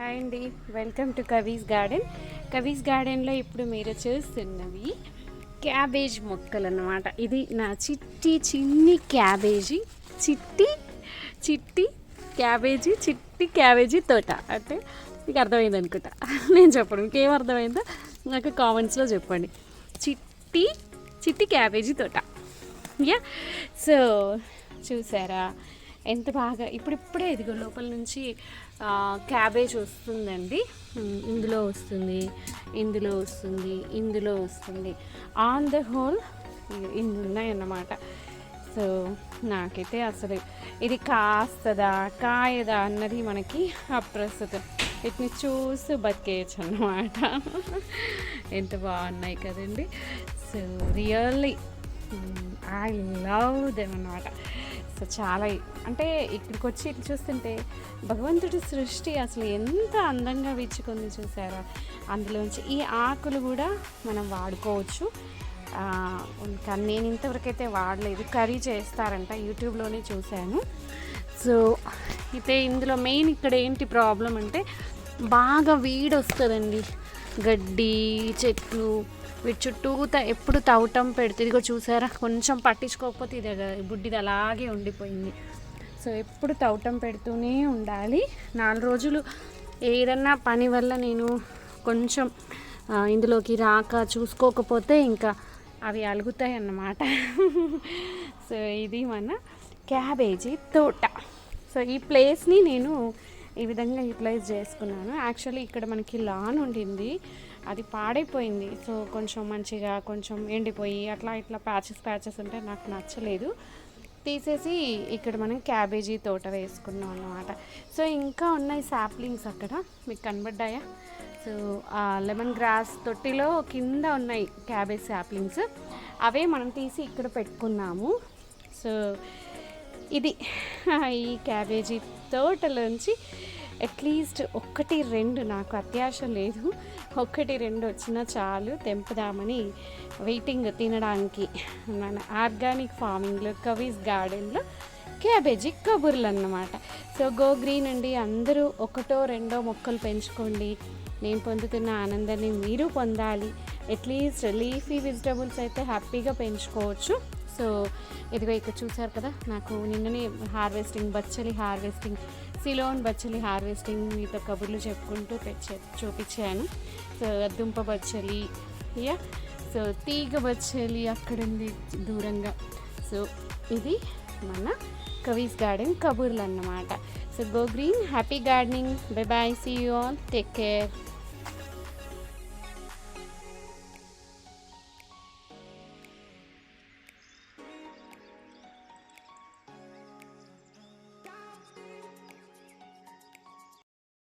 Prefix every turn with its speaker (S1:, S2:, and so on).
S1: Hi అండి, welcome to Kavi's garden. Kavi's గార్డెన్లో ఇప్పుడు మీరు చూస్తున్నవి క్యాబేజ్ మొక్కలు అన్నమాట. ఇది నా చిన్ని క్యాబేజీ, చిట్టి క్యాబేజీ తోట. అంటే మీకు అర్థమైంది అనుకుంటా, నేను చెప్పడం ఇంకేం అర్థమైందో నాకు కామెంట్స్లో చెప్పండి. చిట్టి క్యాబేజీ తోట. యా, సో చూసారా ఎంత బాగా ఇప్పుడిప్పుడే ఇదిగో లోపల నుంచి క్యాబేజ్ వస్తుందండి. ఇందులో వస్తుంది ఆన్ ద హోల్ ఇన్ని ఉన్నాయన్నమాట. సో నాకైతే అసలు ఇది కాయదా అన్నది మనకి అప్రస్తుతం. వీటిని చూసి బతికేయచ్చు అన్నమాట. ఎంత బాగున్నాయి కదండి. So really I love them అన్నమాట. సో చాలా అంటే ఇక్కడికి వచ్చి ఇట్లా చూస్తుంటే భగవంతుడి సృష్టి అసలు ఎంత అందంగా విచ్చుకుంది చూసారా. అందులోంచి ఈ ఆకులు కూడా మనం వాడుకోవచ్చు. కానీ నేను ఇంతవరకు అయితే వాడలేదు. కర్రీ చేస్తారంట, యూట్యూబ్లోనే చూశాను. సో అయితే ఇందులో మెయిన్ ఇక్కడ ఏంటి ప్రాబ్లం అంటే బాగా వేడి వస్తుందండి. గడ్డి చెట్లు వీటి చుట్టూత ఎప్పుడు తవ్వటం పెడితే ఇదిగో చూసారా, కొంచెం పట్టించుకోకపోతే ఇది బుడ్డిది అలాగే ఉండిపోయింది. సో ఎప్పుడు తవ్వటం పెడుతూనే ఉండాలి. 4 రోజులు ఏదన్నా పని వల్ల నేను కొంచెం ఇందులోకి రాక చూసుకోకపోతే ఇంకా అవి అలుగుతాయి అన్నమాట. సో ఇది మన క్యాబేజీ తోట. సో ఈ ప్లేస్ని నేను ఈ విధంగా యూటిలైజ్ చేసుకున్నాను. యాక్చువల్లీ ఇక్కడ మనకి లాన్ ఉండింది, అది పాడైపోయింది. సో కొంచెం ఎండిపోయి అట్లా ప్యాచెస్ ఉంటే నాకు నచ్చలేదు. తీసేసి ఇక్కడ మనం క్యాబేజీ తోట వేసుకున్నాం అన్నమాట. సో ఇంకా ఉన్నాయి సాప్లింగ్స్ అక్కడ మీకు కనబడ్డాయా. సో ఆ లెమన్ గ్రాస్ తొట్టిలో కింద ఉన్నాయి క్యాబేజ్ సాప్లింగ్స్, అవే మనం తీసి ఇక్కడ పెట్టుకున్నాము. సో ఇది ఈ క్యాబేజీ తోటలోంచి అట్లీస్ట్ 1-2 నాకు అత్యాశ లేదు, 1-2 వచ్చినా చాలు తెంపుదామని వెయిటింగ్ తినడానికి. మన ఆర్గానిక్ ఫార్మింగ్లో కవీస్ గార్డెన్లో క్యాబేజీ కబుర్లు అన్నమాట. సో గో గ్రీన్ అండి, అందరూ 1-2 మొక్కలు పెంచుకోండి. నేను పొందుతున్న ఆనందాన్ని మీరు పొందాలి. అట్లీస్ట్ లీఫీ వెజిటబుల్స్ అయితే హ్యాపీగా పెంచుకోవచ్చు. సో ఇదిగో ఇక్కడ చూసారు కదా, నాకు నిన్ననే బచ్చలి హార్వెస్టింగ్ సిలోన్ బచ్చలి హార్వెస్టింగ్ మీతో కబుర్లు చెప్పుకుంటూ చూపించాను. సో దుంప బచ్చలి, సో తీగ బచ్చలి అక్కడ ఉంది దూరంగా. సో ఇది మన కవీస్ గార్డెన్ కబుర్లు అన్నమాట. So go green, happy gardening, bye bye, see you all, take care.